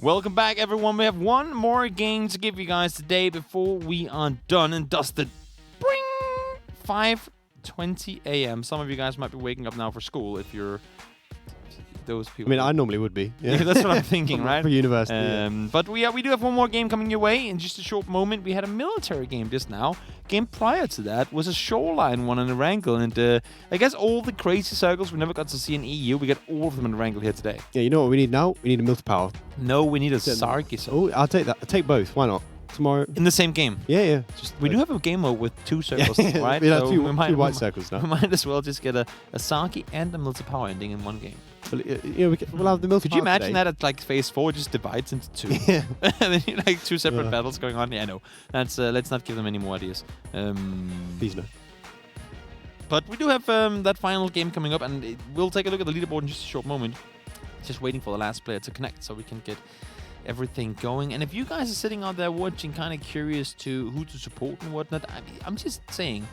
Welcome back, everyone. We have one more game to give you guys today before we are done and dusted. Bring 5:20 a.m. Some of you guys might be waking up now for school if you're those people. I mean, I normally would be. Yeah, that's what I'm thinking, right? For university. But we do have one more game coming your way in just a short moment. We had a military game just now. Game prior to that was a shoreline one in Erangel, and I guess all the crazy circles we never got to see in EU, we got all of them in Erangel here today. Yeah, you know what we need now? We need a multi-power. No, we need a Sarkis. Oh, I'll take that. I'll take both. Why not? Tomorrow. In the same game. Yeah. We do have a game mode with two circles, right? We have So two white circles now. We might as well just get a Saki and a multi-power ending in one game. We'll have the multi-power. Could you imagine today. that at like phase 4 it just divides into two? Yeah. And then you like two separate battles going on? Yeah, no. That's let's not give them any more ideas. Please no. But we do have that final game coming up, and we'll take a look at the leaderboard in just a short moment. Just waiting for the last player to connect so we can get everything going. And if you guys are sitting out there watching, kind of curious to who to support and whatnot, I'm just saying,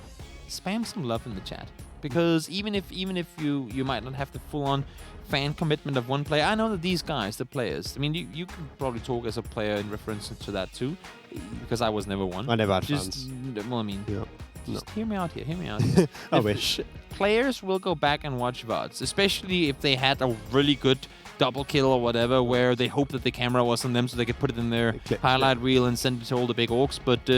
spam some love in the chat. Because even if you might not have the full-on fan commitment of one player, I know that these guys, the players, I mean, you can probably talk as a player in reference to that too, because I was never one. I never had fans. Well, I mean, just hear me out here. I wish. Players will go back and watch VODs, especially if they had a really good double kill or whatever, where they hope that the camera was on them so they could put it in their highlight reel and send it to all the big orcs. But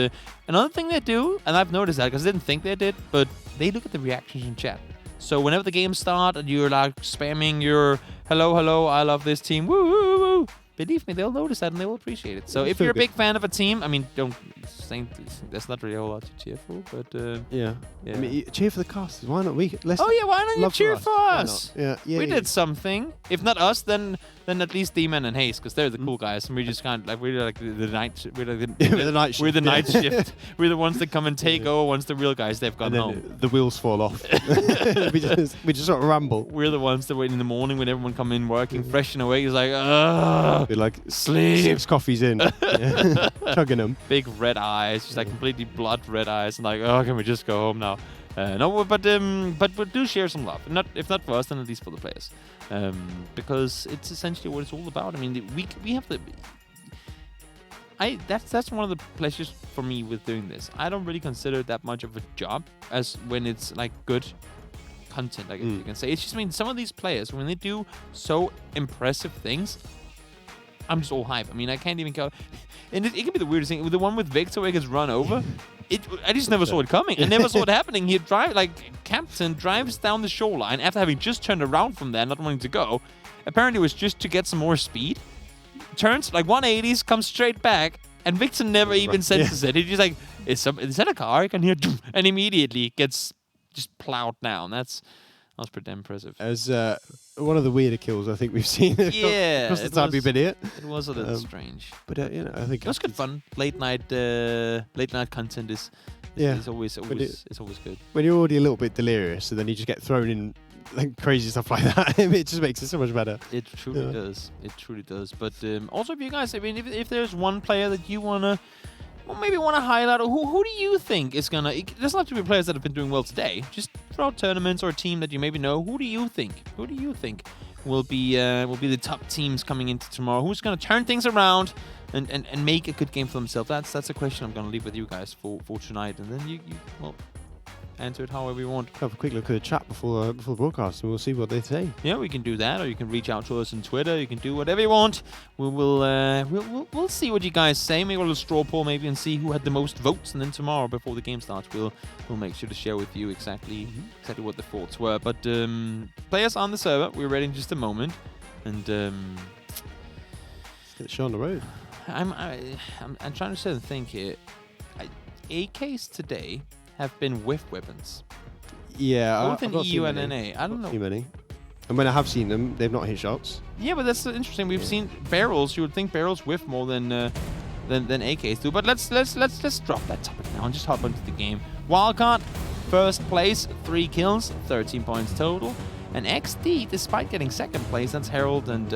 another thing they do, and I've noticed that because I didn't think they did, but they look at the reactions in chat. So whenever the game starts and you're like spamming your hello, I love this team, woo, woo, woo, believe me, they'll notice that and they will appreciate it. So if you're a big fan of a team, I mean, don't think there's not really a whole lot to cheer for, but yeah. I mean, cheer for the casters. Why not? Why don't you cheer for us? Yeah. We did something. If not us, then at least D-Man and Hayes, because they're the cool guys, and we just kind of like we're like the night. We're like the night shift. We're the night shift. We're the ones that come and take over once the real guys they've gone home. The wheels fall off. we just sort of ramble. We're the ones that wait in the morning when everyone come in working fresh and awake. It's like we're like sleep. 6 coffees in, chugging them. Big red eyes, just like completely blood red eyes, and like, oh, can we just go home now? No, but do share some love. If not for us, then at least for the players, because it's essentially what it's all about. I mean, we have the. That's one of the pleasures for me with doing this. I don't really consider it that much of a job as when it's like good content, I guess you can say. It's just, I mean, some of these players, when they do so impressive things, I'm just all hype. I mean, I can't even go. And it can be the weirdest thing. The one with Victor where he gets run over, I just never saw it coming. I never saw it happening. He Captain drives down the shoreline after having just turned around from there, not wanting to go. Apparently it was just to get some more speed. Turns like 180s, comes straight back, and Victor never even senses it. He's just like, is that a car? I can hear, and immediately gets just plowed down. That was pretty impressive. As one of the weirder kills I think we've seen across the time we've been here. It was a little strange. But I think it was good fun. Late night content is always good. When you're already a little bit delirious and then you just get thrown in like crazy stuff like that, it just makes it so much better. It truly does. It truly does. But also, if you guys, I mean, if there's one player that you maybe want to highlight, or who do you think is gonna? It doesn't have to be players that have been doing well today. Just throughout tournaments or a team that you maybe know. Who do you think will be the top teams coming into tomorrow? Who's gonna turn things around and make a good game for themselves? That's a question I'm gonna leave with you guys for tonight, and then you answer it however you want. Have a quick look at the chat before the broadcast, and we'll see what they say. Yeah, we can do that, or you can reach out to us on Twitter. You can do whatever you want. We'll see what you guys say. Maybe a little straw poll, maybe, and see who had the most votes. And then tomorrow, before the game starts, we'll make sure to share with you exactly what the thoughts were. But players on the server, we're ready in just a moment, and let's get the show on the road. I'm trying to sit and think here. AKs today have been whiff weapons. Yeah, both in EU and NA. I don't know. Too many. And when I have seen them, they've not hit shots. Yeah, but that's interesting. We've seen barrels. You would think barrels whiff more than AKs do. But let's drop that topic now and just hop into the game. Wildcard, first place, 3 kills, 13 points total. And XD, despite getting second place, that's Harold and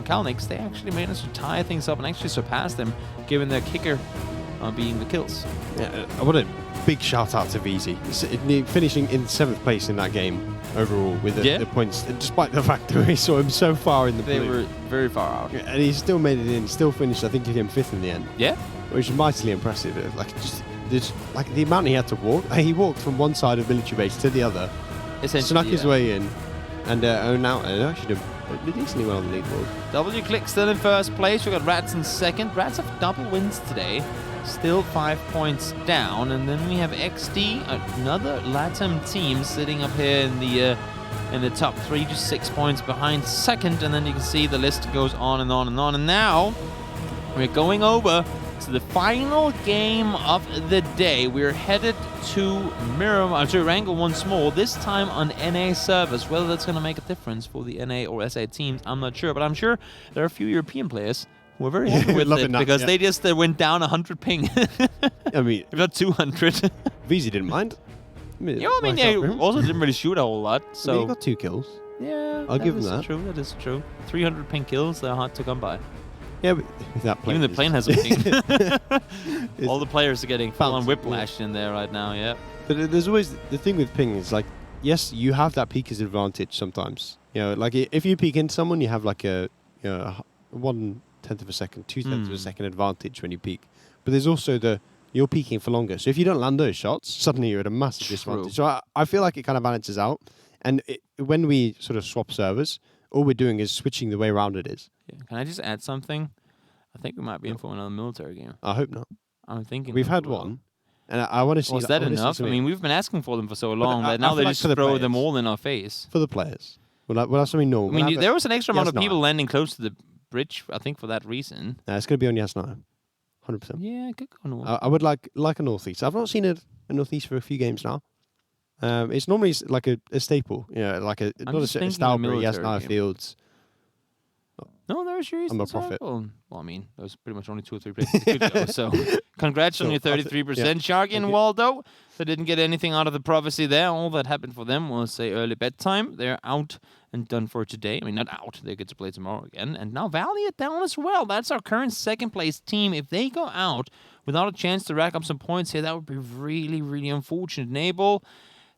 Kalnix, they actually managed to tie things up and actually surpass them, given their kicker being the kills. Yeah, I want a big shout out to VZ. Finishing in 7th place in that game overall with the points, despite the fact that we saw him so far in the They blue. were very far out. And he still made it in, still finished, I think he came 5th in the end. Yeah. Which is mightily impressive. Just like the amount he had to walk. He walked from one side of military base to the other, snuck his way in, and actually did decently well on the leaderboard. W Click still in first place. We got Rats in second. Rats have double wins today. Still 5 points down. And then we have XD, another LATAM team, sitting up here in the top 3, just 6 points behind second. And then you can see the list goes on and on and on. And now we're going over to the final game of the day. We're headed to Wrangle once more, this time on NA servers. Whether that's going to make a difference for the NA or SA teams, I'm not sure. But I'm sure there are a few European players who are very happy with it because they just went down 100 ping. I mean, if not 200. VZ didn't mind. They also didn't really shoot a whole lot. So he got 2 kills. Yeah, I'll give him that. True, that is true. 300 ping kills, they're hard to come by. Yeah, but that plane even the plane has a ping. All the players are getting full-on whiplash in there right now, yeah. But there's always the thing with ping is like, yes, you have that peeker's advantage sometimes. You know, like if you peek into someone, you have like a 1/10 of a second, 2/10 of a second advantage when you peek. But there's also you're peeking for longer. So if you don't land those shots, suddenly you're at a massive disadvantage. So I feel like it kind of balances out. And when we sort of swap servers, all we're doing is switching the way around it is. Yeah. Can I just add something? I think we might be in for another military game. I hope not. I'm thinking we've had one, and I want to see. Was that enough? I mean, we've been asking for them for so long that now they just throw them all in our face. For the players, well, that's something normal. I mean, there was an extra amount of people landing close to the bridge, I think, for that reason. It's going to be on Yasnaya, 100%. Yeah, it could go north. I would like a northeast. I've not seen a northeast for a few games now. It's normally like a staple, like not a Stowbury, Yasnaya Fields. No, there is I'm a prophet. Well, I mean, there's pretty much only 2 or 3 places you could go. So, congrats on your 33%. Sharky and Waldo, they didn't get anything out of the prophecy there. All that happened for them was, say, early bedtime. They're out and done for today. I mean, not out. They get to play tomorrow again. And now Valiant down as well. That's our current second-place team. If they go out without a chance to rack up some points here, that would be really, really unfortunate. Nable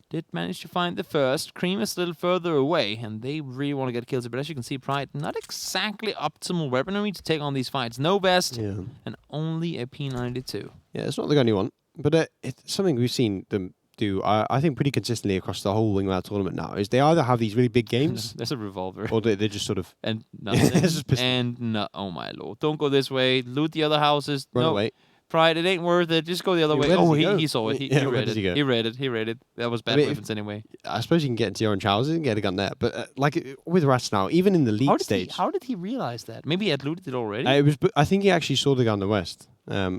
did manage to find the first. Cream is a little further away, and they really want to get kills. But as you can see, Pride, not exactly optimal weaponry to take on these fights. No vest, and only a P92. Yeah, it's not the gun you want, but it's something we've seen them do, I think, pretty consistently across the whole Wingman tournament now, is they either have these really big games... There's a revolver. Or they just sort of... And nothing. And no, oh my lord. Don't go this way. Loot the other houses. Run away. Pride, it ain't worth it. Just go the other way. Oh, he saw it. He read it. He read it. That was bad weapons anyway. I suppose you can get into your orange houses and get a gun there. But like with Rats now, even in the league stage... How did he realize that? Maybe he had looted it already? I think he actually saw the gun in the west.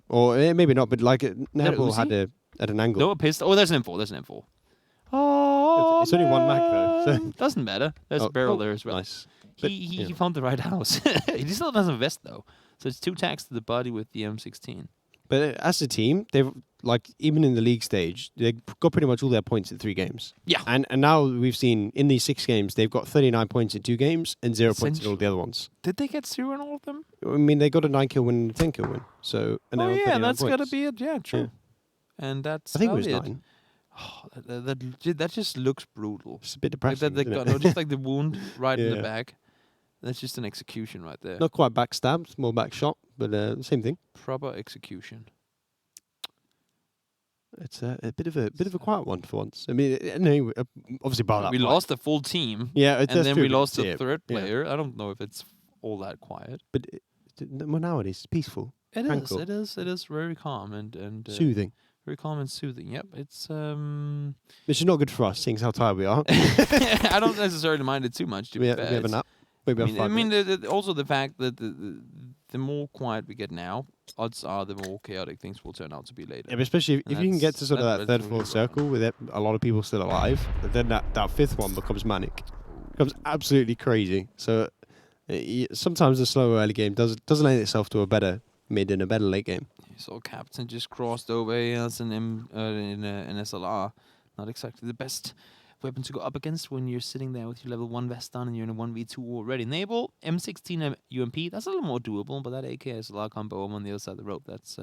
Or maybe not, but like Nebel had at an angle. No, a pistol. Oh, there's an info. Oh, it's only one mag though. So. Doesn't matter. There's a barrel there as well. Nice. He found the right house. He still doesn't vest though. So it's 2 tags to the body with the M16. But as a team, they've even in the league stage, they got pretty much all their points in 3 games. Yeah. And now we've seen in these 6 games, they've got 39 points in 2 games and 0 points in all the other ones. Did they get 0 in all of them? I mean, they got a 9 kill win and a 10 kill win. So that's gotta be it. Yeah, true. Yeah. And that's I think it was 9. Oh, that just looks brutal. It's a bit depressing. Just like the wound right in the back. That's just an execution right there. Not quite backstabbed, more back shot, but same thing. Proper execution. It's a bit of a quiet one for once. I mean, anyway, obviously by that we lost the full team. Yeah, and then we lost the third player. I don't know if it's all that quiet. But nowadays it's peaceful. It is. It is very calm and soothing. Very calm and soothing. Yep, it's which is not good for us, seeing how tired we are. I don't necessarily mind it too much. To be fair, we have a nap. I mean, also the fact that the more quiet we get now, odds are the more chaotic things will turn out to be later. Yeah, but especially if you can get to sort of that third, fourth circle with a lot of people still alive, then that fifth one becomes manic. Becomes absolutely crazy. So sometimes the slower early game does lend itself to a better mid and a better late game. So Captain just crossed over as an SLR. Not exactly the best weapon to go up against when you're sitting there with your level 1 vest on and you're in a 1v2 already. Nable, M16 UMP, that's a little more doable, but that AK SLR combo on the other side of the rope, that's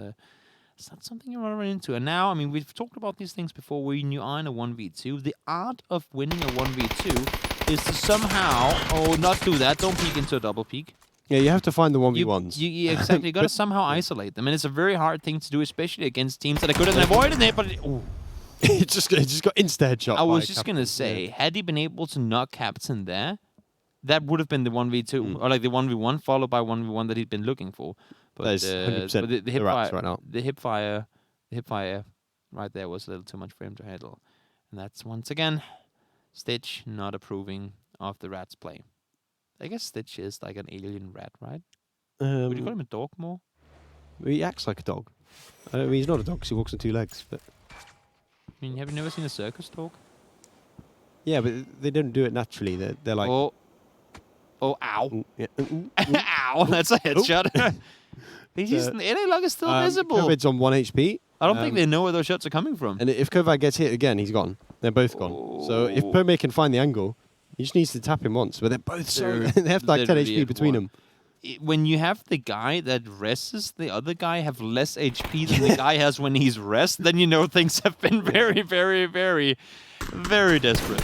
it's not something you want to run into. And now, I mean, we've talked about these things before. When you are in a 1v2, the art of winning a 1v2 is to somehow, not do that. Don't peek into a double peek. Yeah, you have to find the 1v1s. You exactly. You got to somehow isolate them, and it's a very hard thing to do, especially against teams that are good at avoiding it. But it just got insta headshot. I was just gonna say, had he been able to knock Captain there, that would have been the 1v2 or like the 1v1 followed by 1v1 that he'd been looking for. But that is 100% but the hip fire right now. The hip fire right there was a little too much for him to handle, and that's once again Stitch not approving of the rat's play. I guess Stitch is like an alien rat, right? Would you call him a dog more? He acts like a dog. I mean, he's not a dog because he walks on 2 legs. But I mean, have you never seen a circus dog? yeah, but they don't do it naturally. They're like... Oh, ow. Ooh, yeah. Ow, that's a headshot. He's just, any log is still visible. COVID's on 1 HP. I don't think they know where those shots are coming from. And if Kovac gets hit again, he's gone. They're both gone. So if Pome can find the angle, he just needs to tap him once. But they're both they have like 10 HP between them. When you have the guy that rests, the other guy have less HP than the guy has when he's rest, then you know things have been very, very, very, very desperate.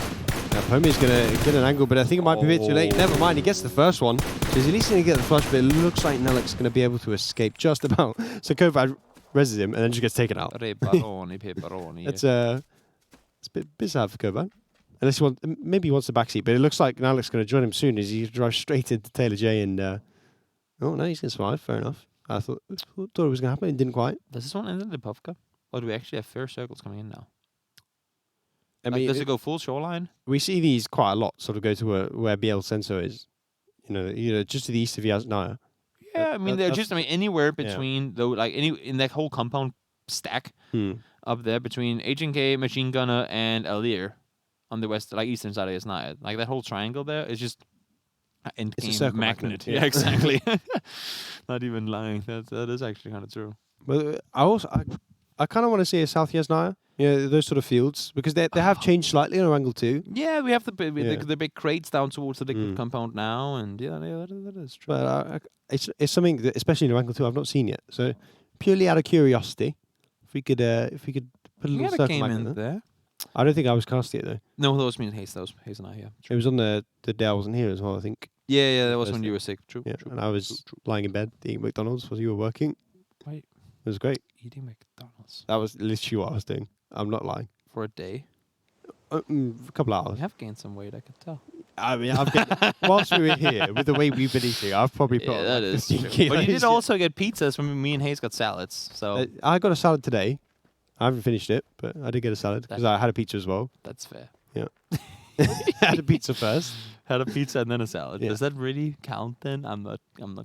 Now Pome's going to get an angle, but I think it might be a bit too late. Never mind, he gets the first one. So he's at least going to get the flush, but it looks like Nellik's going to be able to escape just about. So Kovac reses him and then just gets taken out. It's a bit sad for Kovac. Unless maybe he wants the backseat, but it looks like Nellik's going to join him soon as he drives straight into Taylor J and... oh, no, he's going to survive. Fair enough. I thought it was going to happen. It didn't quite. Does this one end in the Puffka? Or do we actually have fair circles coming in now? I mean, does it go full shoreline? We see these quite a lot, sort of go to where BL Senso is. You know, just to the east of Yasnaya. Yeah, I mean, they're just, anywhere between, though, like, in that whole compound stack up there between HNK, Machine Gunner, and Alir on the west, like, eastern side of Yasnaya. Like, that whole triangle there is just an endgame magnet. Yeah, exactly. Not even lying. That is actually kind of true. But I kind of want to see a South Yasnaya. Yeah, those sort of fields, because they have changed slightly on Angle 2. Yeah, we have the big crates down towards the liquid compound now, and that is true. But it's something that, especially in Angle 2, I've not seen yet. So purely out of curiosity, if we could put a little circle game in there. I don't think I was casting it though. No, that was me and Hayes. That was Hayes and I. Yeah, true. It was on the day I wasn't here as well. I think. Yeah, that was when you were sick. True. Yeah, true. And I was lying in bed eating McDonald's while you were working. Wait, it was great. Eating McDonald's. That was literally what I was doing. I'm not lying. For a day? A couple hours. You have gained some weight, I can tell. I mean, whilst we were here, with the way we've been eating, I've probably put that is true. kilos. But you did also get pizzas when me and Hayes got salads. So I got a salad today. I haven't finished it, but I did get a salad because I had a pizza as well. That's fair. Yeah. Had a pizza first. Had a pizza and then a salad. Yeah. Does that really count then? I'm not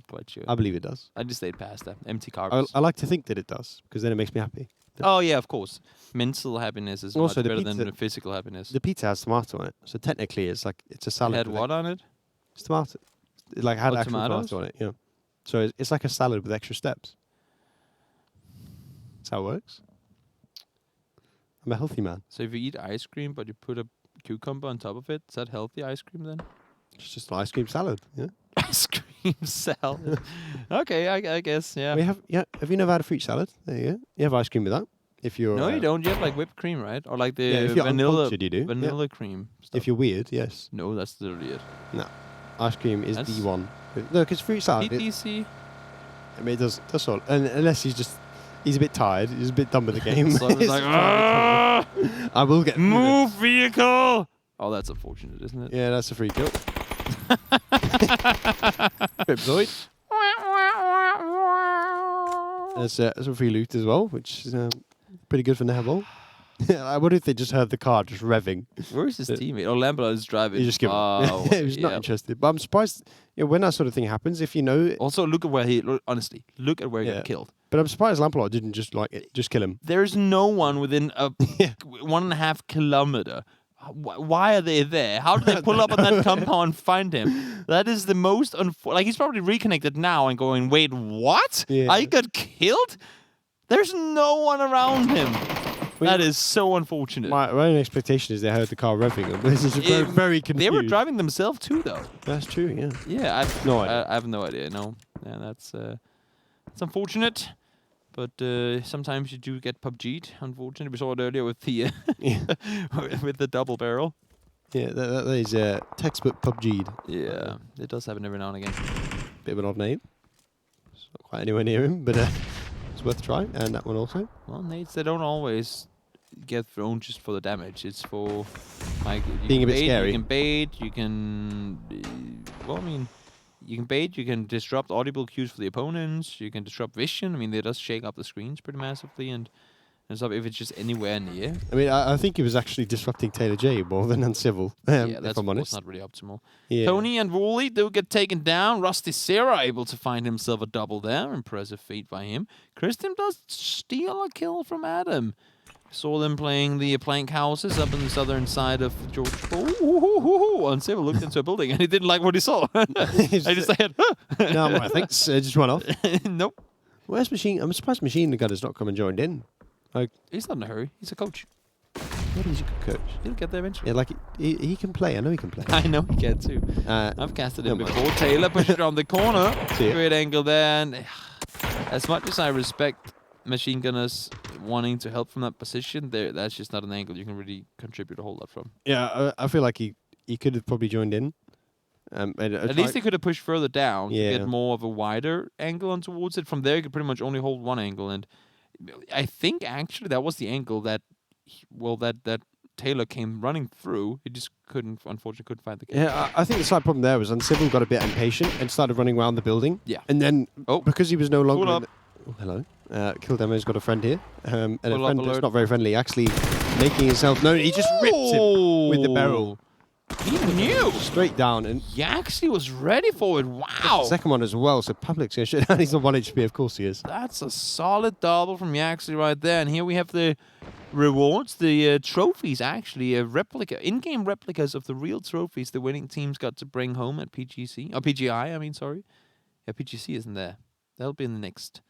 quite sure. I believe it does. I just ate pasta. Empty carbs. I like to think that it does, because then it makes me happy. Oh, yeah, of course. Mental happiness is also much better than the physical happiness. The pizza has tomato on it, so technically it's a salad. It had what on it? It's tomato. It had actual tomatoes? tomato on it, yeah. So it's like a salad with extra steps. That's how it works. I'm a healthy man. So if you eat ice cream, but you put a cucumber on top of it, is that healthy ice cream then? It's just an ice cream salad, yeah. Ice cream salad. Okay, I guess, yeah. Have you never had a fruit salad? There you go. You have ice cream with that. If you're No, you don't. You have like whipped cream, right? Or like the if you're vanilla you do. vanilla cream stuff. If you're weird, yes. No, that's literally it. No. Ice cream is the one. Look, it's fruit salad. PTC. I mean, it does all. Unless he's a bit tired. He's a bit done with the game. So it's like, I will get move vehicle. Oh, that's unfortunate, isn't it? Yeah, that's a free kill. Pipzoid. There's some free loot as well, which is pretty good for Neville. I wonder if they just heard the car just revving. Where's his teammate? Oh, Lambert is driving. He just gave up. He was not interested. But I'm surprised when that sort of thing happens, if you know... Also, look at where he got killed. But I'm surprised Lampard didn't just kill him. There's no one within a 1.5 kilometer. Why are they there? How did they pull up on that compound and find him? That is the most he's probably reconnected now and going, wait, what? Yeah. I got killed? There's no one around him. That is so unfortunate. My own expectation is they heard the car revving. This is very, very confused. They were driving themselves too, though. That's true, yeah. Yeah, I have no idea. No, yeah, that's unfortunate. But sometimes you do get PUBG'd, unfortunately. We saw it earlier with the with the double barrel. Yeah, that is textbook PUBG'd. Yeah, it does happen every now and again. Bit of an odd name. It's not quite anywhere near him, but it's worth a try. And that one also. Well, nades, they don't always get thrown just for the damage. It's for like Being a bit scary. You can bait. You can. Well, I mean, you can bait. You can disrupt audible cues for the opponents. You can disrupt vision. I mean, they just shake up the screens pretty massively and stuff if it's just anywhere near. I mean, I think he was actually disrupting Taylor J more than Uncivil. Yeah, that's if I'm honest. not really optimal. Yeah. Tony and Wooly do get taken down. Rusty Sarah able to find himself a double there. Impressive feat by him. Christian does steal a kill from Adam. Saw them playing the plank houses up in the southern side of George. Uncivil looked into a building and he didn't like what he saw. I just said, No, I'm right, thanks. Just run off. Nope. Where's Machine? I'm surprised Machine Gun has not come and joined in. Like, he's not in a hurry. He's a coach. maybe he's a good coach. He'll get there eventually. Yeah, like he can play. I know he can play. I know he can too. I've casted him before. Taylor pushed it around the corner. Great angle there. And as much as I respect machine gunners wanting to help from that position, that's just not an angle you can really contribute a whole lot from. Yeah, I feel like he could have probably joined in. At least they could have pushed further down to Yeah. get more of a wider angle on towards it. From there, you could pretty much only hold one angle. And I think actually that was the angle that Taylor came running through. He just unfortunately couldn't find the kill. Yeah, I think the slight problem there was Uncivil got a bit impatient and started running around the building. Yeah. And then, because he was no longer... Pull up. Oh, hello. Kill Demo's got a friend here. And a Pull up friend that's alert. not very friendly, actually making himself known. He just ripped him with the barrel. He knew. Straight down. And He actually was ready for it. Wow. second one as well, so Public's going to shut down. He's on 1 HP, of course he is. That's a solid double from Yaxley right there. And here we have the rewards, the trophies, actually. A replica, in-game replicas of the real trophies the winning teams got to bring home at PGC. Oh, PGI, I mean, sorry. Yeah, PGC isn't there. That'll be in the next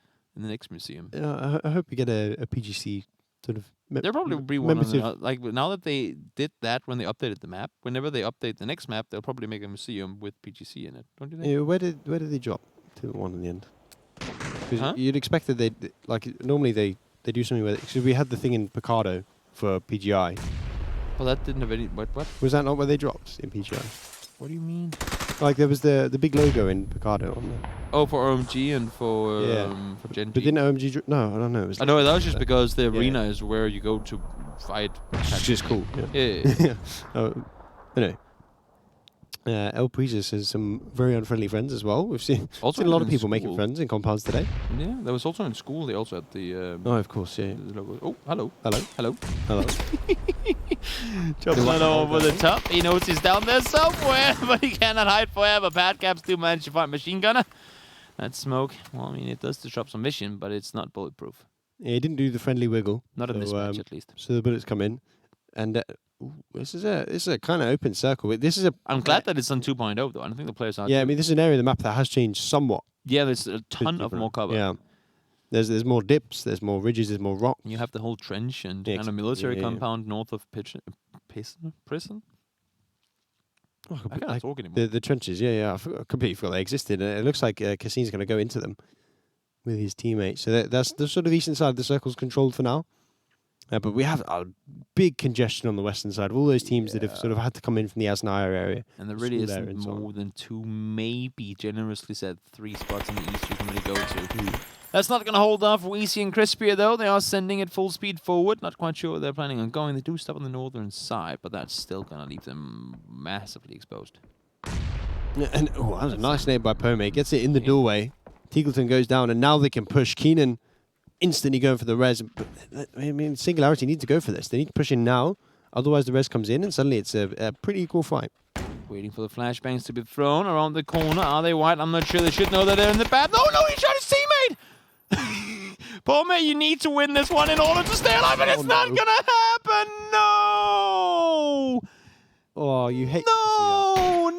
museum. I hope you get a PGC sort of... There probably will be one on the, like now that they did that when they updated the map. Whenever they update the next map, they'll probably make a museum with PGC in it. Don't you think? Yeah, where did they drop to one in the end? Because Huh? you'd expect that they normally they do something with it. Because we had the thing in Picardo for PGI. Well, that didn't have any. What? Was that not where they dropped in PGI? What do you mean? Like there was the big logo in Picardo on there. Oh, for OMG and for Gen G. But didn't OMG? No, I don't know. It was I know that was just because the arena is where you go to fight. It's just cool. Yeah. Anyway. El Prizus has some very unfriendly friends as well. We've seen a lot of in people making school. friends in compounds today. Yeah, there was also in school. They also had the. Oh, of course, yeah. the logo. Oh, hello. Hello. Hello. Hello. Jumping over the top. He knows he's down there somewhere, but he cannot hide forever. Bad Caps do manage to find Machine Gunner. That smoke. Well, I mean, it does disrupt some vision, but it's not bulletproof. Yeah, he didn't do the friendly wiggle. Not in this match, at least. So the bullets come in, and this is a kind of open circle. This is a. I'm glad that it's on 2.0 though. I don't think the players are. Yeah, I mean, this is an area of the map that has changed somewhat. Yeah, there's a ton of more cover. Yeah, there's more dips, there's more ridges, there's more rock. You have the whole trench and Yeah, kind of military yeah. compound north of prison. Oh, I can't talk anymore. the trenches, yeah. I completely forgot they existed. And it looks like Cassine's going to go into them with his teammates. So that's the sort of eastern side of the circle's controlled for now. But we have a big congestion on the western side of all those teams that have sort of had to come in from the Asnaya area. And there really School area isn't and so on. more than 2, maybe generously said 3 spots in the east you can really go to. That's not going to hold off Weezy and Crispier, though. They are sending it full speed forward. Not quite sure where they're planning on going. They do stop on the northern side, but that's still going to leave them massively exposed. Yeah, and that was a nice nade by Pome. Gets it in the doorway. Teagleton goes down, and now they can push. Keenan instantly going for the res. But, I mean, Singularity need to go for this. They need to push in now. Otherwise, the res comes in, and suddenly it's a pretty equal fight. Waiting for the flashbangs to be thrown around the corner. Are they white? I'm not sure. They should know that they're in the back. No, he shot his teammate! Pome, you need to win this one in order to stay alive, and it's not going to happen! No! Oh, you hate No!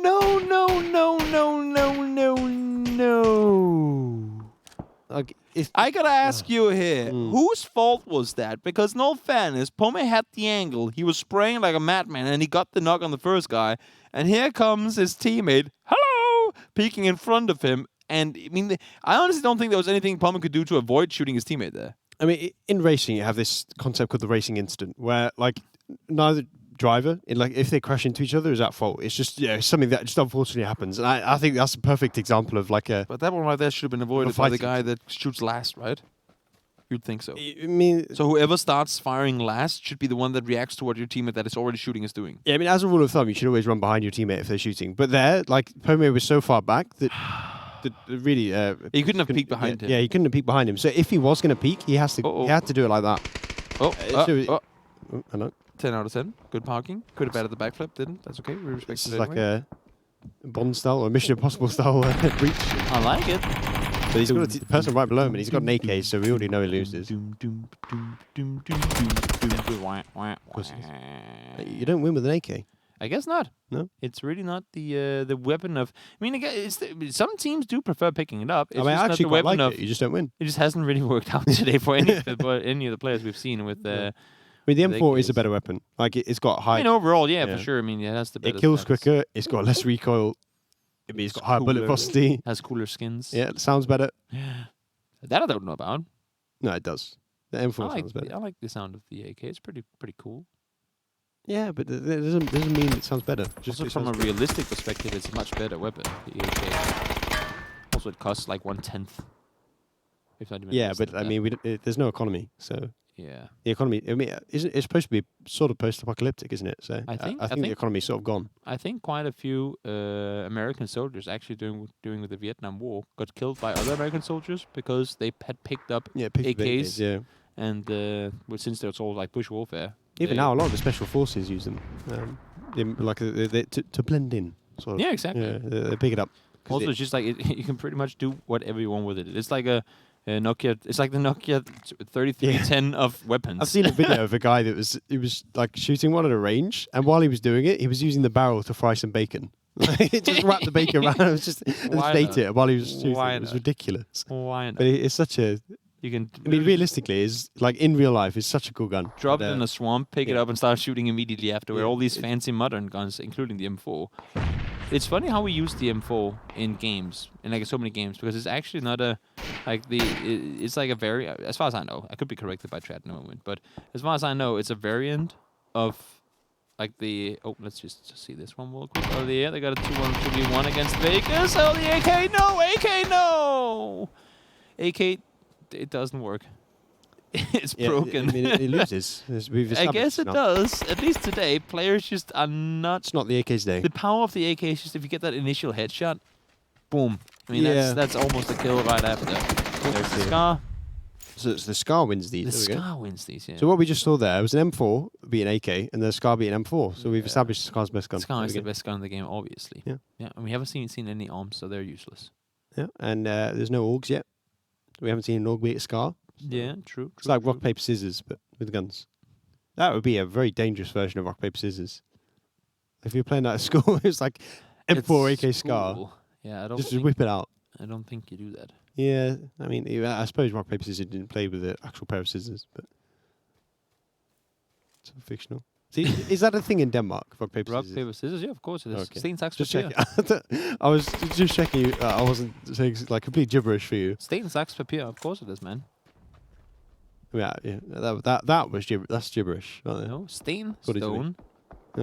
Like, I gotta ask you here, whose fault was that? Because in all fairness, Pome had the angle. He was spraying like a madman, and he got the knock on the first guy. And here comes his teammate, hello, peeking in front of him, And I mean, I honestly don't think there was anything Pullman could do to avoid shooting his teammate there. I mean, in racing, you have this concept called the racing incident, where like neither driver, if they crash into each other, is at fault. It's just something that just unfortunately happens, and I think that's a perfect example of like a. But that one right there should have been avoided by the guy that shoots last, right? You'd think so. I mean, so whoever starts firing last should be the one that reacts to what your teammate that is already shooting is doing. Yeah, I mean, as a rule of thumb, you should always run behind your teammate if they're shooting. But there, like, Pomey was so far back that really... he couldn't have peeked behind him. Yeah, he couldn't have peeked behind him. So if he was going to peek, he has to. He had to do it like that. I know. 10 out of 10. Good parking. Could have added the backflip. Didn't. That's okay. We respect this it is anyway. like a Bond style or Mission Impossible style breach. I like it. But he's got a person right below him, and he's got an AK, so we already know he loses. You don't win with an AK. I guess not. No, it's really not the weapon of. I mean, some teams do prefer picking it up. It's I mean, I actually not the quite weapon like of, it. You just don't win. It just hasn't really worked out today for any of the players we've seen with. I mean, the M4 is a better weapon. Like it's got high. I mean, overall, yeah, for sure. I mean, it has the better. It kills quicker. It's got less recoil. I mean, it's got higher bullet velocity. Has cooler skins. Yeah, it sounds better. That I don't know about. No, it does. The M4 sounds better. I like the sound of the AK. It's pretty cool. Yeah, but that doesn't mean it sounds better. Just from a realistic perspective, it's a much better weapon. The AK. Also, it costs like 1/10. If not even. Yeah, but I mean, there's no economy, so. Yeah. The economy. I mean, it's supposed to be sort of post-apocalyptic, isn't it? So I think the economy's sort of gone. I think quite a few American soldiers actually during the Vietnam War got killed by other American soldiers because they had picked up AKs. Yeah. And since they're all like bush warfare. Even now, a lot of the special forces use them, to blend in. Sort of. Yeah, exactly. Yeah, they pick it up. Also, it's just like you can pretty much do whatever you want with it. It's like a Nokia. It's like the Nokia 3310 of weapons. I've seen a video of a guy that was like shooting one at a range, and while he was doing it, he was using the barrel to fry some bacon. Just wrap the bacon around and just ate it while he was shooting. It was ridiculous. Why not? But it's such a. You can. I mean, realistically, is like in real life, it's such a cool gun. Drop it in a swamp, pick it up, and start shooting immediately after. All these fancy modern guns, including the M4. It's funny how we use the M4 in games, in like so many games, because it's actually not it's like a very, as far as I know, I could be corrected by chat in a moment, but as far as I know, it's a variant of like the, let's just see this one real quick. Oh, yeah, they got a 2-1 against Vegas. Oh, the AK, no, AK, no! AK, it doesn't work. It's broken. I mean, it loses. I guess it does. At least today, players just are not... It's not the AK's day. The power of the AK is just if you get that initial headshot, boom. I mean, that's almost a kill right after. There's the Scar. So the Scar wins these. The Scar wins these, yeah. So what we just saw there was an M4 being AK and the Scar being M4. So we've established Scar's best gun. Scar is the best gun in the game, obviously. Yeah. Yeah, and we haven't seen any arms, so they're useless. Yeah, and there's no AUGs yet. We haven't seen an AUG beat a Scar. Yeah, true. It's like rock, paper, scissors, but with guns. That would be a very dangerous version of rock, paper, scissors. If you're playing that at school, it's like M4 AK Scar. Yeah, just whip it out. I don't think you do that. Yeah, I mean, I suppose rock, paper, scissors didn't play with the actual pair of scissors, but it's fictional. See, is that a thing in Denmark? Rock, paper, scissors? Rock, paper, scissors? Yeah, of course it is. Okay. Stein, sax, just papier. checking. I was just checking. I wasn't saying like complete gibberish for you. Stein, sax, papier. Of course it is, man. Yeah. That was that's gibberish. No, Stein, stone,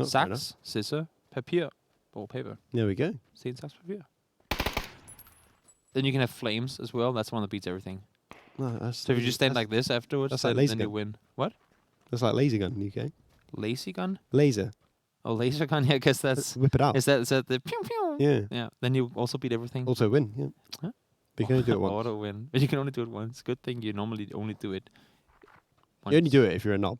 sax, scissor, papier, or paper. There we go. Stein, sax, papier. Then you can have flames as well. That's one that beats everything. No, so if you just stand like this afterwards, then you win. What? That's like laser gun in the UK. Lazy gun? Laser. Oh, laser gun. Yeah, I guess that's. Whip it out. Is that the pew pew? Yeah. Yeah. Then you also beat everything. Also win. Yeah. Huh? But you can only do it once. Auto win. But you can only do it once. Good thing you normally only do it once. You only do it if you're a knob.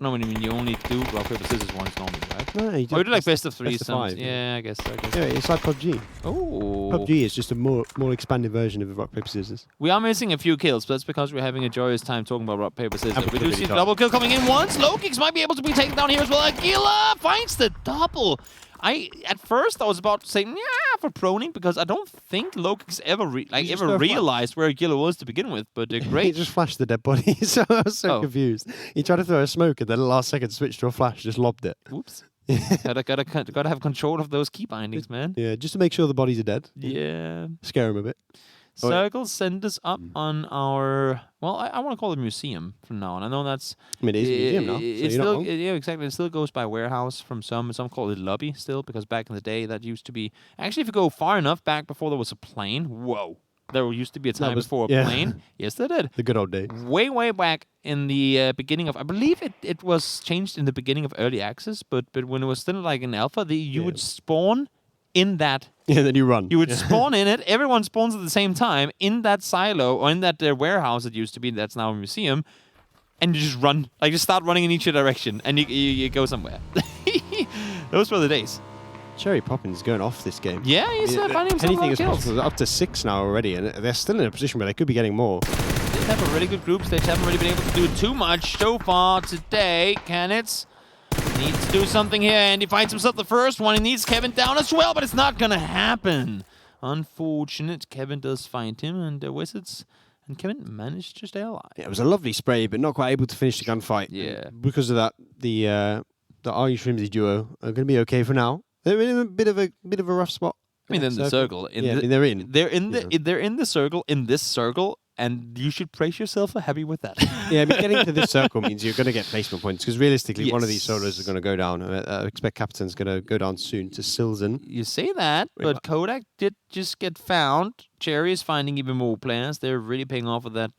No, I mean you only do rock, paper, scissors once normally, right? No, you do like best of three. Best of five, yeah, I guess. Yeah, it's like PUBG. Oh. PUBG is just a more expanded version of rock, paper, scissors. We are missing a few kills, but that's because we're having a joyous time talking about rock, paper, scissors. We do see the double kill coming in once. Low kicks might be able to be taken down here as well. Aguila finds the double. At first I was about to say for proning because I don't think low kicks ever realized where Aguila was to begin with. But great. He just flashed the dead body, so I was so confused. He tried to throw a smoke and then the last second switched to a flash, just lobbed it. Oops. gotta have control of those key bindings, man. Yeah, just to make sure the bodies are dead. Yeah. Scare them a bit. Circle send us up on our. Well, I want to call it museum from now on. I know that's. I mean, it is a museum now. So It's you're still, not wrong. yeah, exactly. It still goes by warehouse from some. Some call it lobby still, because back in the day that used to be. Actually, if you go far enough back before there was a plane, whoa, there used to be a time before a plane. Yes, there did. The good old days. Way back in the beginning of, I believe it was changed in the beginning of early access, but when it was still like in alpha, you would spawn in that. Yeah, then you run. You would spawn in it. Everyone spawns at the same time in that silo or in that warehouse that used to be. That's now a museum, and you just run. Like just start running in each direction, and you go somewhere. Those were the days. Cherry Poppins is going off this game. Yeah, he's finding himself a lot Anything of is kills. possible. They're up to 6 now already, and they're still in a position where they could be getting more. They have a really good group stage. Haven't really been able to do too much so far today. Cannits needs to do something here, and he finds himself the first one. He needs Kevin down as well, but it's not gonna happen. Unfortunate. Kevin does find him, and the Wizards and Kevin managed to stay alive. Yeah, it was a lovely spray, but not quite able to finish the gunfight. Yeah. Because of that, the Are You Shrimsy duo are going to be okay for now. They're in a bit of a rough spot. I mean, they're in the circle. They're in. They're in the circle. In this circle, and you should praise yourself for happy with that. Yeah, but getting to this circle means you're going to get placement points because realistically, one of these solos are going to go down. I expect Captain's going to go down soon to Silzen. You say that, but Kodak did just get found. Cherry is finding even more players. They're really paying off with that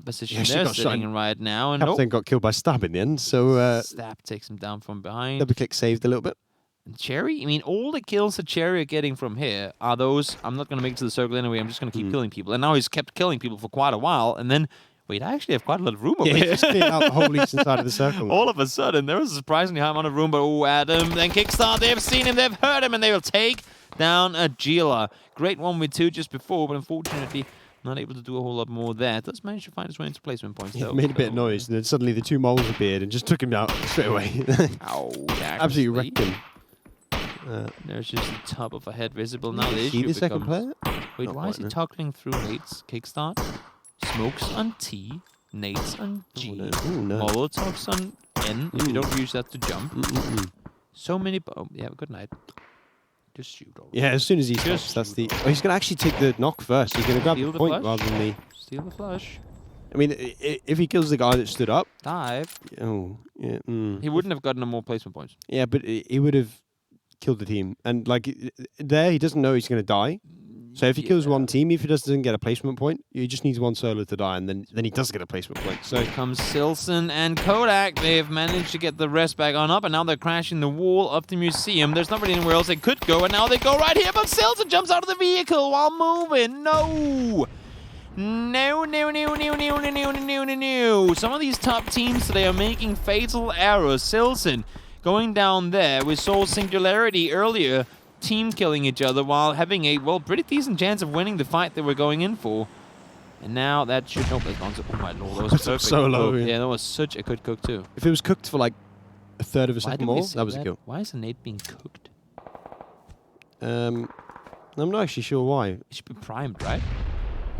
position they're sitting in right now. And Captain got killed by Stab in the end, so Stab takes him down from behind. Double click saved a little bit. And Cherry, I mean, all the kills that Cherry are getting from here are those, I'm not going to make it to the circle anyway, I'm just going to keep killing people. And now he's kept killing people for quite a while, and then, wait, I actually have quite a lot of room over here. Just cleared out the whole eastern side of the circle. All of a sudden, there was a surprisingly high amount of room, but Adam, then Kickstart, they've seen him, they've heard him, and they will take down a GLL. Great 1v2 just before, but unfortunately, not able to do a whole lot more there. Does manage to find his way into placement points, though. He made a bit of noise, and then suddenly the 2 moles appeared and just took him out straight away. Absolutely wrecked him. There's just the top of a head visible. Now the See issue the second becomes... player? Wait, why is he toggling through Nate's Kickstart? Smokes on T, Nate's on G, Molotovs on N, if you don't use that to jump. So many... Oh, yeah, good night. Just shoot over. Yeah, as soon as he stops, that's the... Oh, he's going to actually take the knock first. He's going to grab the point rather than the... Steal the flush. I mean, if he kills the guy that stood up... Dive. Oh, yeah. He wouldn't have gotten no more placement points. Yeah, but he would have killed the team. And, like, there, he doesn't know he's going to die. So if he kills one team, if he doesn't get a placement point, he just needs one solo to die, and then he does get a placement point. So here comes Silson and Kodak. They've managed to get the rest back on up, and now they're crashing the wall of the museum. There's not really anywhere else they could go, and now they go right here, but Silson jumps out of the vehicle while moving. No! No. Some of these top teams today are making fatal errors. Silson going down there. We saw Singularity earlier team killing each other while having a, well, pretty decent chance of winning the fight they were going in for. And now that should... Oh, that's gone. Oh, my lord. That was perfect. So low. Yeah, that was such a good cook, too. if it was cooked for, like, a third of a second more, that was a kill. Why is the nade being cooked? I'm not actually sure why. It should be primed, right?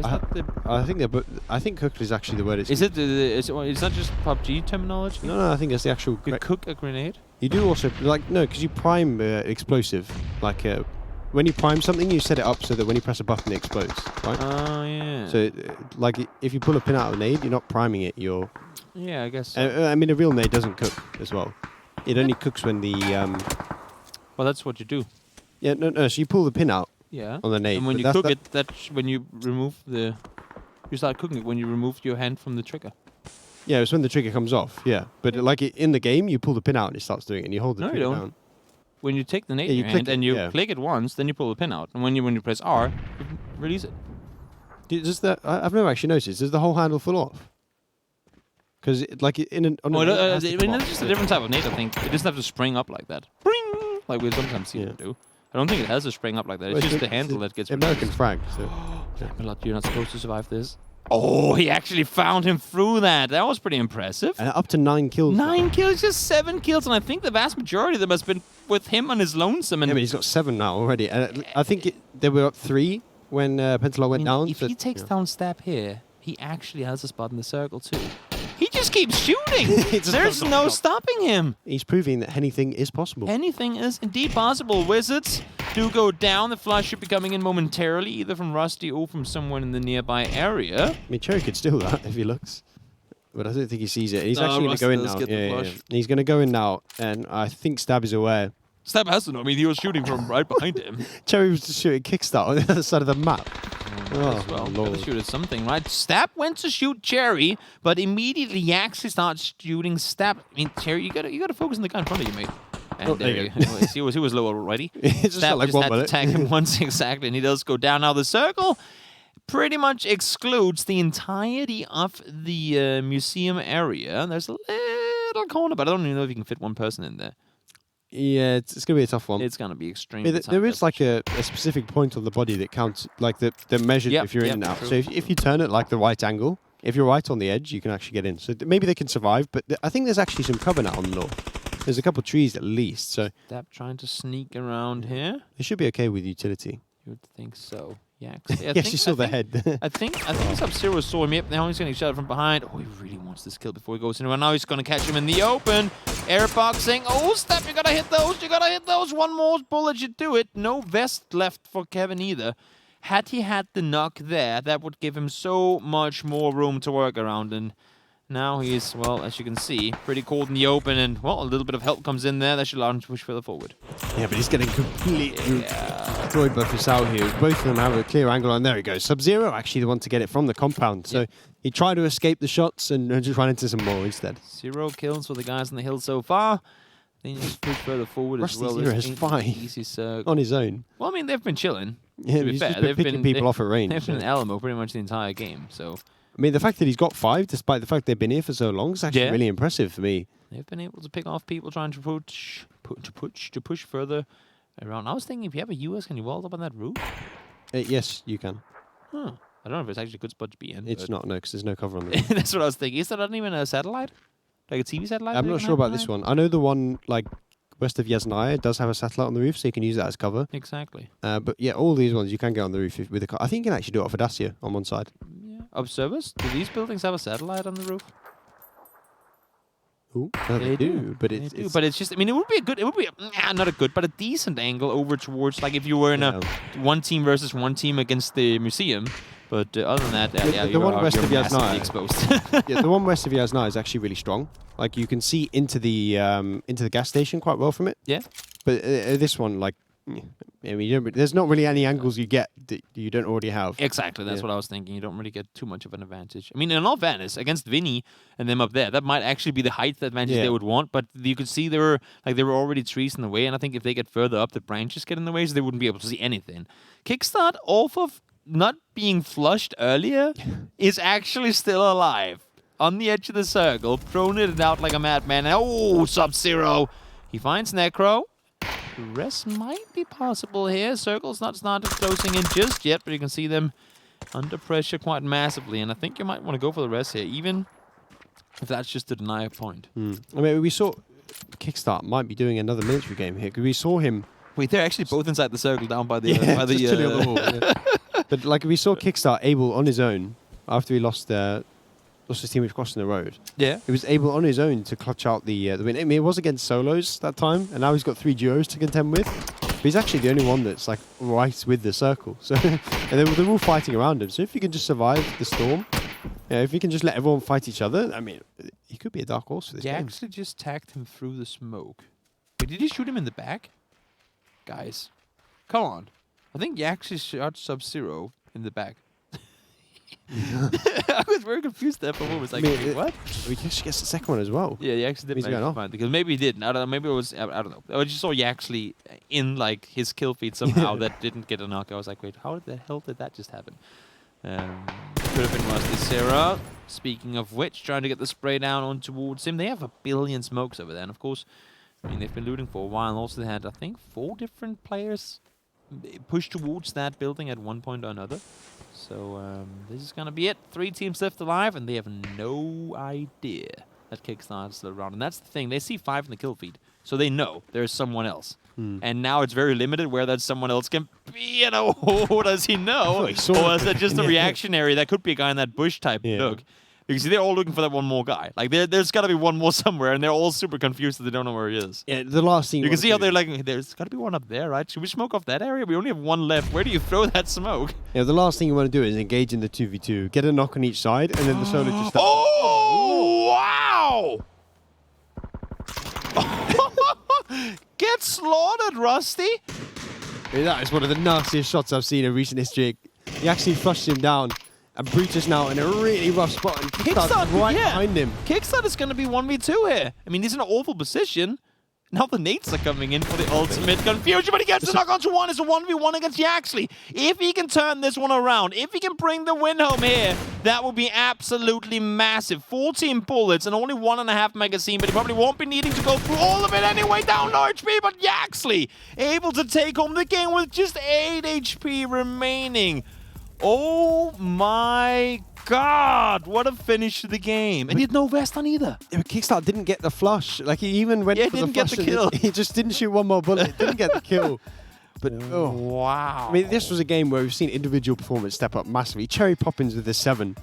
I think cooked is actually the word. Is it not just PUBG terminology? No, I think that's the actual... You cook a grenade? You do also, like, no, because you prime explosive. Like, when you prime something, you set it up so that when you press a button, it explodes, right? Oh, yeah. So, like, if you pull a pin out of a nade, you're not priming it, you're... Yeah, I guess so. I mean, a real nade doesn't cook as well. It only cooks when the... Well, that's what you do. Yeah, no, so you pull the pin out on the nade. And when you cook it, when you remove the... You start cooking it when you remove your hand from the trigger. Yeah, it's when the trigger comes off, yeah. But like in the game, you pull the pin out and it starts doing it, and you hold the trigger down. When you take the nade in your hand and you click it once, then you pull the pin out. And when you press R, you release it. Does that? I've never actually noticed. Does the whole handle fall off? Because like it's just a different type of nade, I think. It doesn't have to spring up like that. Bring! Like we sometimes see it do. I don't think it has to spring up like that. It's just the handle that gets American frag. So. You're not supposed to survive this. Oh, he actually found him through that. That was pretty impressive. And up to 9 kills. 9 kills, just 7 kills, and I think the vast majority of them has been with him on his lonesome. And yeah, but he's got 7 now already. I think they were up 3 when Pentalon went down. If he takes down Stab here, he actually has a spot in the circle too. He just keeps shooting. Just There's don't no stop. stopping him. He's proving that anything is possible. Anything is indeed possible. Wizards do go down. The flush should be coming in momentarily, either from Rusty or from someone in the nearby area. I mean, Cherry could steal that if he looks. But I don't think he sees it. He's No, actually going to go in Rusty now. does get the Yeah. flush. He's going to go in now, and I think Stab is aware. Stab has to know. I mean, he was shooting from right behind him. Cherry was just shooting Kickstart on the other side of the map. As well, gotta shoot at something, right? Stab went to shoot Cherry, but immediately Yaxi starts shooting Stab. I mean, Cherry, you gotta focus on the guy in front of you, mate. And there you go. He was low already. It's Stab like just one had to bullet. tag him once exactly, and he does go down. Now the circle pretty much excludes the entirety of the museum area. There's a little corner, but I don't even know if you can fit one person in there. Yeah, it's going to be a tough one. It's gonna be extremely Yeah, tough. there is like a specific point on the body that counts, like that measures if you're in and out. true. So if you turn it like the right angle, if you're right on the edge, you can actually get in. So maybe they can survive, but I think there's actually some cover now on the north. There's a couple of trees at least, so Stab trying to sneak around here. they should be okay with utility. You would think so. Yeah. Yes, you saw the head. I think Sub-Zero saw him. Yep, now he's going to shot it from behind. Oh, he really wants this kill before he goes in. Now he's going to catch him in the open. Airboxing. Oh, Step, you got to hit those. You got to hit those. One more bullet should do it. No vest left for Kevin either. Had he had the knock there, that would give him so much more room to work around. And now he's, well, as you can see, pretty cold in the open. And, well, a little bit of help comes in there. That should allow him to push further forward. Yeah, but he's getting completely destroyed by Fusao here. Both of them have a clear angle, and there he goes. Sub-Zero actually the one to get it from the compound. So he tried to escape the shots and just ran into some more instead. 0 kills for the guys on the hill so far. Then you just push further forward as Rusty well. Zero This has ain't 5 easy circle. on his own. Well, I mean, they've been chilling. Yeah, to be he's fair. just been picking people off at range. They've been in Alamo pretty much the entire game, so I mean, the fact that he's got 5, despite the fact they've been here for so long, is actually really impressive for me. they've been able to pick off people trying to push further around. I was thinking, if you have a US, can you weld up on that roof? Yes, you can. Huh. I don't know if it's actually a good spot to be in. It's but not, no, because there's no cover on the roof. That's what I was thinking. Is there not even a satellite? Like a TV satellite? I'm that you not can sure have about this behind? one. I know the one, like, west of Yasnaya does have a satellite on the roof, so you can use that as cover. Exactly. But yeah, all these ones, you can get on the roof with a car. I think you can actually do it off a Dacia on one side. Yeah. Observers? Do these buildings have a satellite on the roof? Ooh, no, they do. But They it's, do, but it's just, I mean, it would be not a good, but a decent angle over towards, like, if you were in a one team versus one team against the museum. But other than that, the one west of massively Yasnaya exposed. yeah, the one west of Yasnaya is actually really strong. Like, you can see into the gas station quite well from it. Yeah. But this one, like, I mean, there's not really any angles you get that you don't already have. Exactly, that's what I was thinking. You don't really get too much of an advantage. I mean, in all fairness, against Vinny and them up there, that might actually be the height advantage they would want. But you could see there were already trees in the way, and I think if they get further up, the branches get in the way, so they wouldn't be able to see anything. Kickstart, off of not being flushed earlier, is actually still alive. On the edge of the circle, proning it out like a madman. Oh, Sub-Zero! He finds Necro. The rest might be possible here. Circle's not started closing in just yet, but you can see them under pressure quite massively. And I think you might want to go for the rest here, even if that's just to deny a point. I mean, we saw Kickstart might be doing another military game here, because we saw him... Wait, they're actually both inside the circle down by the... just chilling on the wall. Yeah. But like, we saw Kickstart able on his own, after he lost his teammates crossing the road. Yeah. He was able on his own to clutch out the win. I mean, it was against solos that time, and now he's got 3 duos to contend with. But he's actually the only one that's like right with the circle. So, and they're all fighting around him. So if he can just survive the storm, if he can just let everyone fight each other, I mean, he could be a dark horse for this You game. actually just tagged him through the smoke. Wait, did you shoot him in the back? Guys, come on. I think you actually shot Sub-Zero in the back. I was very confused there for a moment. I was like, wait, what? We just gets the second one as well. Yeah, he actually did He's manage going to off. find it, because maybe he didn't. I don't know. Maybe it was, I don't know. I just saw you actually in like his kill feed somehow that didn't get a knock. I was like, wait, how the hell did that just happen? Could have been Rusty Sarah. Speaking of which, trying to get the spray down on towards him. They have a billion smokes over there, and of course, I mean, they've been looting for a while. And also, they had, I think, 4 different players push towards that building at one point or another. So this is going to be it. 3 teams left alive, and they have no idea that Kickstarter's still around. And that's the thing. They see 5 in the kill feed, so they know there's someone else. And now it's very limited where that someone else can be. You know, does he know? Or is that just a reactionary? That could be a guy in that bush type look. You can see they're all looking for that one more guy. Like, there's got to be one more somewhere, and they're all super confused that they don't know where he is. Yeah, the last thing you can see how they're like, there's got to be one up there, right? Should we smoke off that area? We only have one left. Where do you throw that smoke? Yeah, the last thing you want to do is engage in the 2v2, get a knock on each side, and then the solo just... Oh, wow! Get slaughtered, Rusty! That is one of the nastiest shots I've seen in recent history. He actually flushed him down, and Brutus now in a really rough spot, and Kickstart right behind him. Kickstart is going to be 1v2 here. I mean, he's in an awful position. Now the nades are coming in for the ultimate confusion, but he gets the knock onto one. It's a 1v1 against Yaxley. If he can turn this one around, if he can bring the win home here, that would be absolutely massive. 14 bullets and only 1.5 magazine, but he probably won't be needing to go through all of it anyway. Down low HP, but Yaxley able to take home the game with just 8 HP remaining. Oh my God, what a finish to the game. And he had no vest on either. Yeah, but Kickstart didn't get the flush. Like, he even went for the flush. Get the kill. He just didn't shoot one more bullet. Didn't get the kill. But, oh. Wow. I mean, this was a game where we've seen individual performance step up massively. Cherry Poppins with the 7.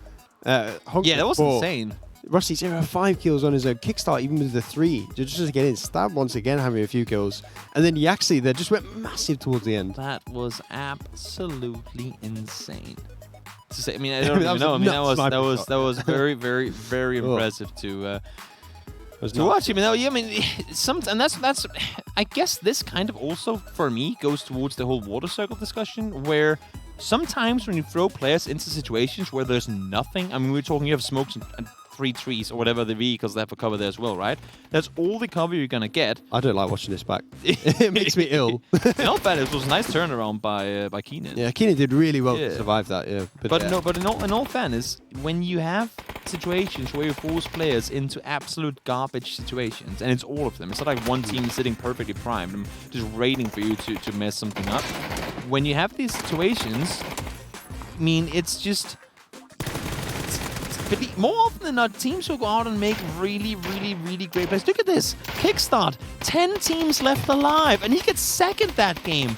Yeah, that was insane. Rusty 0-5 kills on his own. Kickstart even with the 3. Just to get in. Stab once again, having a few kills. And then Yaxley there just went massive towards the end. That was absolutely insane. To say, I mean, I don't even know. I mean, that was very, very, very impressive to watch. I mean, yeah, I mean, and that's. I guess this kind of also for me goes towards the whole water circle discussion, where sometimes when you throw players into situations where there's nothing. I mean, we're talking you have smokes and 3 trees or whatever the vehicles they have for cover there as well, right? That's all the cover you're gonna get. I don't like watching this back. It makes me ill. Not bad. It was a nice turnaround by Keenan. Yeah, Keenan did really well to survive that. Yeah, but in all fairness, when you have situations where you force players into absolute garbage situations, and it's all of them. It's not like one team is sitting perfectly primed and just waiting for you to mess something up. When you have these situations, I mean, it's just. But more often than not, teams will go out and make really, really, really great plays. Look at this. Kickstart. 10 teams left alive, and he gets second that game.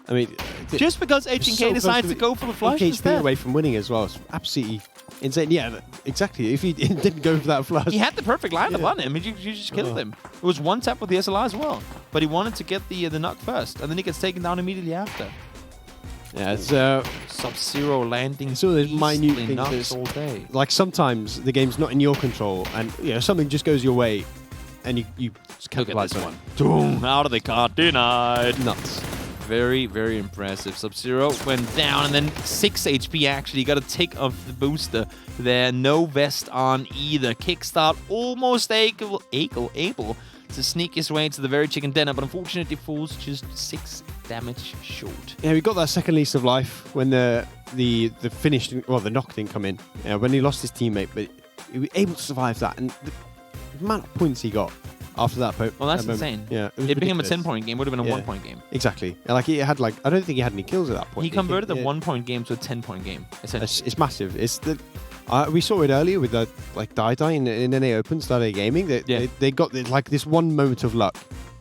I mean, just because H&K decides to go for the flush instead. Away from winning as well. It's absolutely insane. Yeah, exactly. If he didn't go for that flush. He had the perfect lineup on him. You just killed him. It was one tap with the SLR as well. But he wanted to get the knock first, and then he gets taken down immediately after. Yeah, it's Sub-Zero landing. So there's minute things all day. Like sometimes the game's not in your control, and something just goes your way, and you look at this one. Boom! Out of the card, denied. Nuts. Very, very impressive. Sub-Zero went down, and then 6 HP actually. Got to take off the booster there. No vest on either. Kickstart almost able to sneak his way into the very chicken dinner, but unfortunately falls just 6 damage short. Yeah, we got that second lease of life when the finish, well, the knock didn't come in. When he lost his teammate, but he was able to survive that, and the amount of points he got after that. Well, that's insane. Yeah, it became a 10-point game. Would have been a 1-point game. Exactly. Like he had I don't think he had any kills at that point. He converted a 1-point game to a 10-point game. It's massive. It's we saw it earlier with the Dai in NA Open, Starday Gaming. They got this one moment of luck,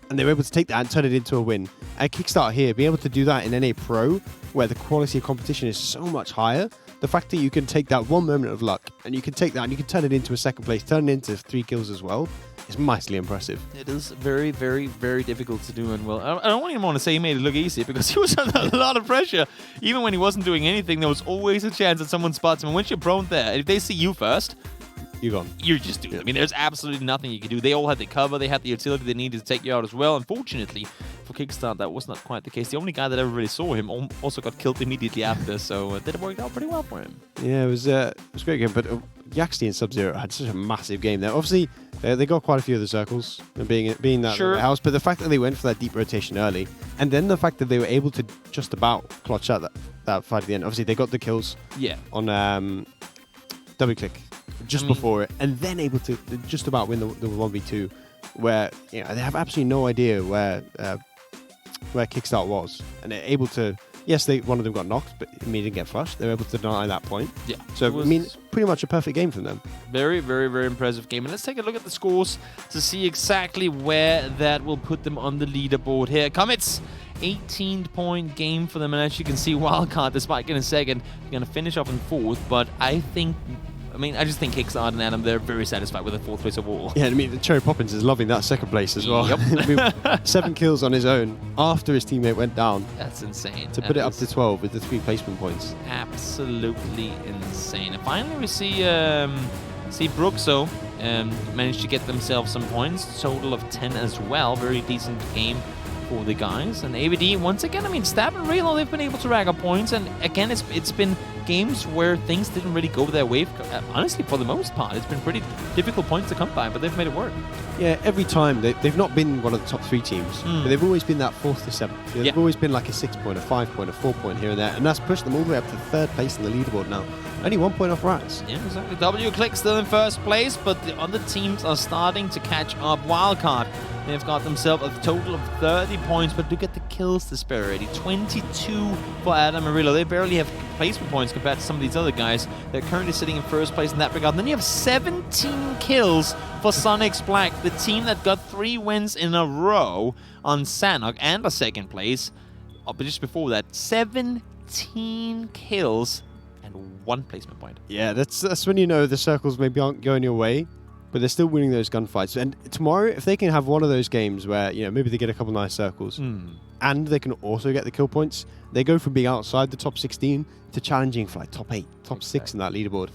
and they were able to take that and turn it into a win. At Kickstart here, being able to do that in NA Pro, where the quality of competition is so much higher, the fact that you can take that one moment of luck, and you can take that and you can turn it into a second place, turn it into 3 kills as well, is mightily impressive. It is very, very, very difficult to do, and well, I don't even want to say he made it look easy, because he was under a lot of pressure. Even when he wasn't doing anything, there was always a chance that someone spots him, and once you're prone there, if they see you first, you're gone. You're just doomed. I mean, there's absolutely nothing you can do. They all had the cover. They had the utility they needed to take you out as well. Unfortunately, for Kickstart, that was not quite the case. The only guy that ever really saw him also got killed immediately after, so it worked out pretty well for him. Yeah, it was a great game, but Yaxley and Sub-Zero had such a massive game there. Obviously, they got quite a few of the circles, being that house, but the fact that they went for that deep rotation early, and then the fact that they were able to just about clutch out that fight at the end. Obviously, they got the kills on double click just before it, and then able to just about win the 1v2, where they have absolutely no idea where Kickstart was, and they're able to. Yes, one of them got knocked, but he didn't get flushed. They were able to deny that point. Yeah. So, I mean, pretty much a perfect game from them. Very, very, very impressive game. And let's take a look at the scores to see exactly where that will put them on the leaderboard here. Comets, 18-point game for them. And as you can see, Wildcard, despite getting second, going to finish off in 4th. But I think I mean, I just think Kickstart and Adam, they're very satisfied with the 4th place overall. Yeah, I mean, Cherry Poppins is loving that 2nd place as well. Yep. I mean, 7 kills on his own after his teammate went down. That's insane. To put it up to 12 with the 3 placement points. Absolutely insane. And finally, we see Brookso managed to get themselves some points, total of 10 as well. Very decent game for the guys. And ABD, once again, I mean, Stab and Real, they've been able to rack up points. And again, it's been games where things didn't really go their way. Honestly, for the most part, it's been pretty difficult points to come by, but they've made it work. Yeah, every time they've not been one of the top 3 teams, but they've always been that 4th to 7th. They've always been like a 6 point, a 5 point, a 4 point here and there, and that's pushed them all the way up to 3rd place in the leaderboard now. Only 1 point off Rats. Yeah, exactly. W-Click still in 1st place, but the other teams are starting to catch up. Wildcard, they've got themselves a total of 30 points, but look at the kills disparity. 22 for Adam and Rilo. They barely have placement points compared to some of these other guys. They're currently sitting in 1st place in that regard. And then you have 17 kills for Sonics Black, the team that got 3 wins in a row on Sanok and a 2nd place. But just before that, 17 kills and 1 placement point. Yeah, that's when you know the circles maybe aren't going your way, but they're still winning those gunfights. And tomorrow, if they can have one of those games where, you know, maybe they get a couple nice circles, and they can also get the kill points, they go from being outside the top 16 to challenging for like top 8, top 6 in that leaderboard.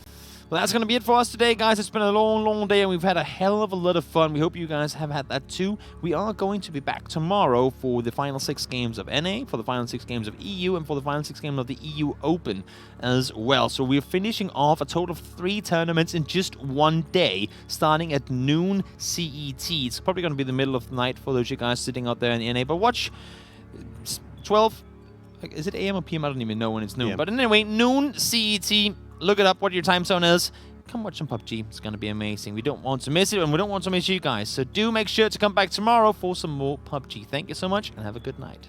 Well, that's going to be it for us today, guys. It's been a long, long day, and we've had a hell of a lot of fun. We hope you guys have had that too. We are going to be back tomorrow for the final 6 games of NA, for the final 6 games of EU, and for the final 6 games of the EU Open as well. So we're finishing off a total of 3 tournaments in just one day, starting at noon CET. It's probably going to be the middle of the night for those of you guys sitting out there in the NA, but watch 12... Is it AM or PM? I don't even know when it's noon. Yeah. But anyway, noon CET. Look it up what your time zone is. Come watch some PUBG. It's going to be amazing. We don't want to miss it, and we don't want to miss you guys. So do make sure to come back tomorrow for some more PUBG. Thank you so much, and have a good night.